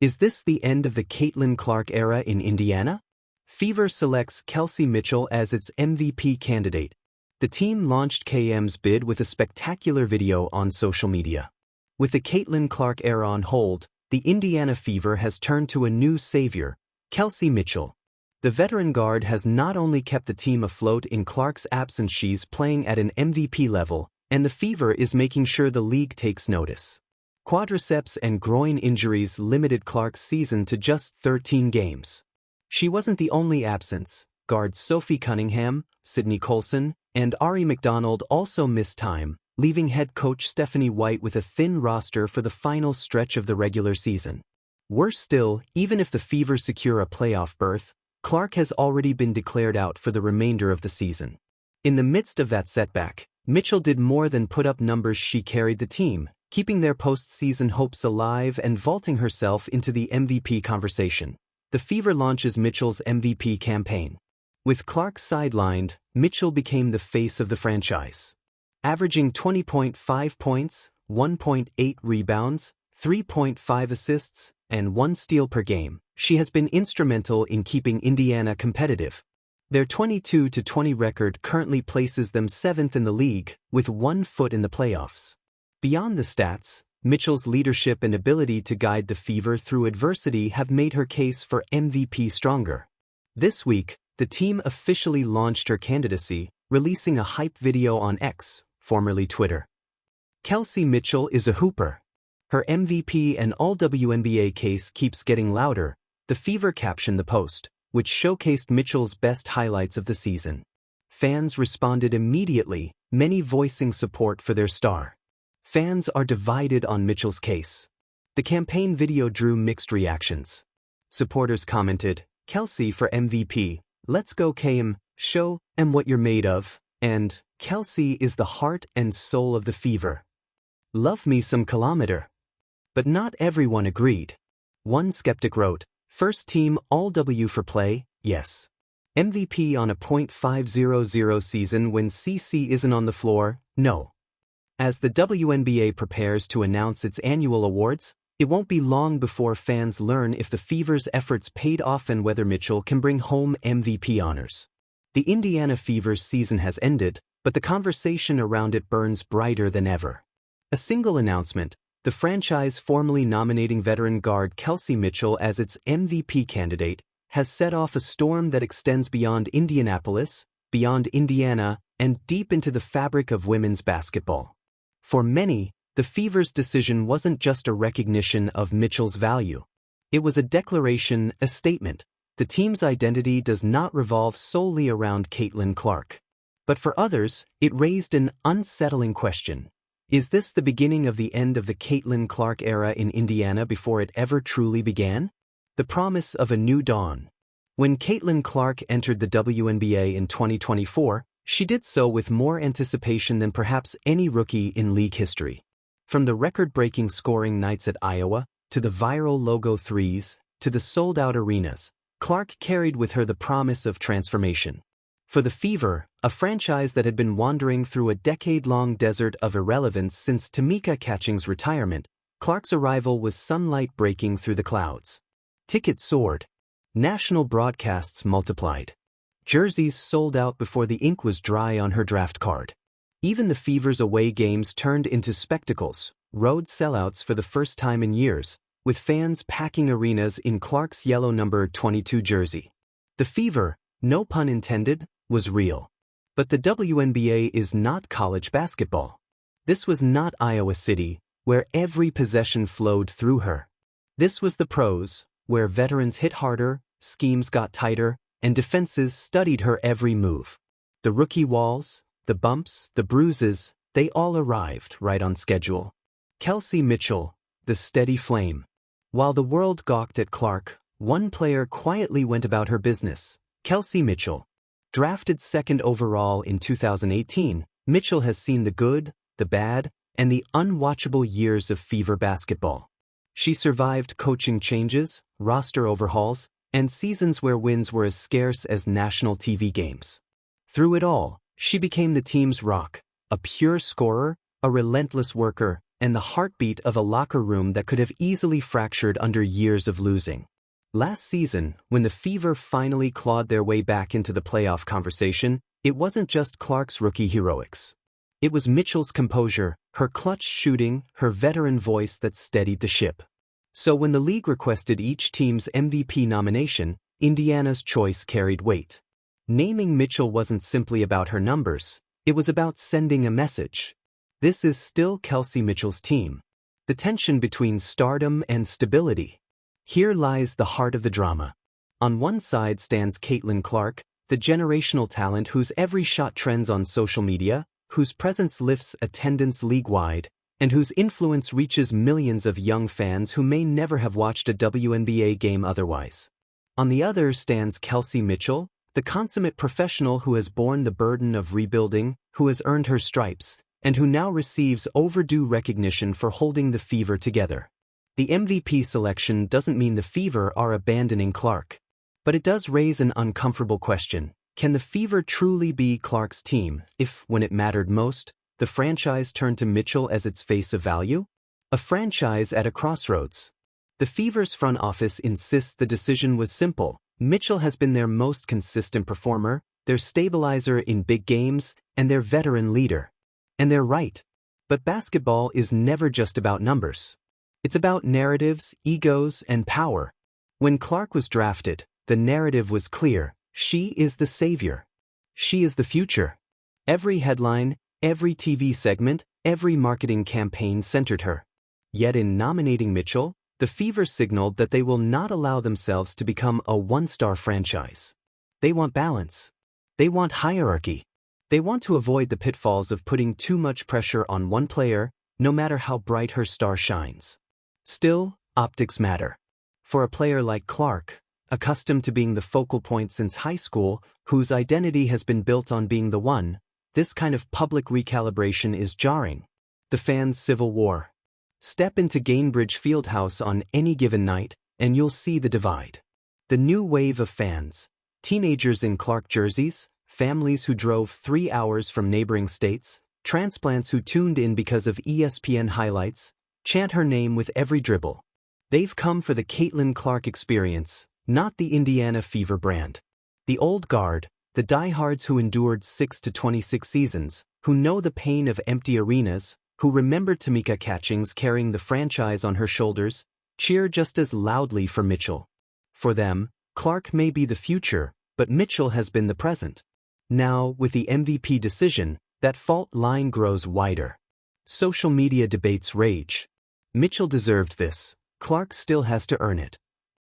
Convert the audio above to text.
Is this the end of the Caitlin Clark era in Indiana? Fever selects Kelsey Mitchell as its MVP candidate. The team launched KM's bid with a spectacular video on social media. With the Caitlin Clark era on hold, the Indiana Fever has turned to a new savior, Kelsey Mitchell. The veteran guard has not only kept the team afloat in Clark's absence, she's playing at an MVP level, and the Fever is making sure the league takes notice. Quadriceps and groin injuries limited Clark's season to just 13 games. She wasn't the only absence. Guards Sophie Cunningham, Sydney Colson, and Ari McDonald also missed time, leaving head coach Stephanie White with a thin roster for the final stretch of the regular season. Worse still, even if the Fever secure a playoff berth, Clark has already been declared out for the remainder of the season. In the midst of that setback, Mitchell did more than put up numbers. She carried the team, keeping their postseason hopes alive and vaulting herself into the MVP conversation. The Fever launches Mitchell's MVP campaign. With Clark sidelined, Mitchell became the face of the franchise. Averaging 20.5 points, 1.8 rebounds, 3.5 assists, and 1 steal per game, she has been instrumental in keeping Indiana competitive. Their 22-20 record currently places them 7th in the league, with 1 foot in the playoffs. Beyond the stats, Mitchell's leadership and ability to guide the Fever through adversity have made her case for MVP stronger. This week, the team officially launched her candidacy, releasing a hype video on X, formerly Twitter. Kelsey Mitchell is a hooper. Her MVP and All-WNBA case keeps getting louder, the Fever captioned the post, which showcased Mitchell's best highlights of the season. Fans responded immediately, many voicing support for their star. Fans are divided on Mitchell's case. The campaign video drew mixed reactions. Supporters commented, "Kelsey for MVP, let's go KM, show 'em what you're made of," and "Kelsey is the heart and soul of the Fever. Love me some kilometer." But not everyone agreed. One skeptic wrote, "First team All-W for play, yes. MVP on a .500 season when CC isn't on the floor, no." As the WNBA prepares to announce its annual awards, it won't be long before fans learn if the Fever's efforts paid off and whether Mitchell can bring home MVP honors. The Indiana Fever's season has ended, but the conversation around it burns brighter than ever. A single announcement, the franchise formally nominating veteran guard Kelsey Mitchell as its MVP candidate, has set off a storm that extends beyond Indianapolis, beyond Indiana, and deep into the fabric of women's basketball. For many, the Fever's decision wasn't just a recognition of Mitchell's value. It was a declaration, a statement. The team's identity does not revolve solely around Caitlin Clark. But for others, it raised an unsettling question. Is this the beginning of the end of the Caitlin Clark era in Indiana before it ever truly began? The promise of a new dawn. When Caitlin Clark entered the WNBA in 2024, she did so with more anticipation than perhaps any rookie in league history. From the record-breaking scoring nights at Iowa, to the viral logo threes, to the sold-out arenas, Clark carried with her the promise of transformation. For the Fever, a franchise that had been wandering through a decade-long desert of irrelevance since Tamika Catching's retirement, Clark's arrival was sunlight breaking through the clouds. Tickets soared. National broadcasts multiplied. Jerseys sold out before the ink was dry on her draft card. Even the Fever's away games turned into spectacles, road sellouts for the first time in years, with fans packing arenas in Clark's yellow number 22 jersey. The Fever, no pun intended, was real. But the WNBA is not college basketball. This was not Iowa City, where every possession flowed through her. This was the pros, where veterans hit harder, schemes got tighter, and defenses studied her every move. The rookie walls, the bumps, the bruises, they all arrived right on schedule. Kelsey Mitchell, the steady flame. While the world gawked at Clark, one player quietly went about her business, Kelsey Mitchell. Drafted 2nd overall in 2018, Mitchell has seen the good, the bad, and the unwatchable years of Fever basketball. She survived coaching changes, roster overhauls, and seasons where wins were as scarce as national TV games. Through it all, she became the team's rock, a pure scorer, a relentless worker, and the heartbeat of a locker room that could have easily fractured under years of losing. Last season, when the Fever finally clawed their way back into the playoff conversation, it wasn't just Clark's rookie heroics. It was Mitchell's composure, her clutch shooting, her veteran voice that steadied the ship. So when the league requested each team's MVP nomination, Indiana's choice carried weight. Naming Mitchell wasn't simply about her numbers, it was about sending a message. This is still Kelsey Mitchell's team. The tension between stardom and stability. Here lies the heart of the drama. On one side stands Caitlin Clark, the generational talent whose every shot trends on social media, whose presence lifts attendance league-wide, and whose influence reaches millions of young fans who may never have watched a WNBA game otherwise. On the other stands Kelsey Mitchell, the consummate professional who has borne the burden of rebuilding, who has earned her stripes, and who now receives overdue recognition for holding the Fever together. The MVP selection doesn't mean the Fever are abandoning Clark. But it does raise an uncomfortable question. Can the Fever truly be Clark's team if, when it mattered most, the franchise turned to Mitchell as its face of value? A franchise at a crossroads. The Fever's front office insists the decision was simple. Mitchell has been their most consistent performer, their stabilizer in big games, and their veteran leader. And they're right. But basketball is never just about numbers. It's about narratives, egos, and power. When Clark was drafted, the narrative was clear. She is the savior. She is the future. Every headline, every TV segment, every marketing campaign centered her. Yet in nominating Mitchell, the Fever signaled that they will not allow themselves to become a one-star franchise. They want balance. They want hierarchy. They want to avoid the pitfalls of putting too much pressure on one player, no matter how bright her star shines. Still, optics matter. For a player like Clark, accustomed to being the focal point since high school, whose identity has been built on being the one, this kind of public recalibration is jarring. The fans' civil war. Step into Gainbridge Fieldhouse on any given night, and you'll see the divide. The new wave of fans. Teenagers in Clark jerseys, families who drove 3 hours from neighboring states, transplants who tuned in because of ESPN highlights, chant her name with every dribble. They've come for the Caitlin Clark experience, not the Indiana Fever brand. The old guard, the diehards who endured 6 to 26 seasons, who know the pain of empty arenas, who remember Tamika Catchings carrying the franchise on her shoulders, cheer just as loudly for Mitchell. For them, Clark may be the future, but Mitchell has been the present. Now, with the MVP decision, that fault line grows wider. Social media debates rage. Mitchell deserved this. Clark still has to earn it.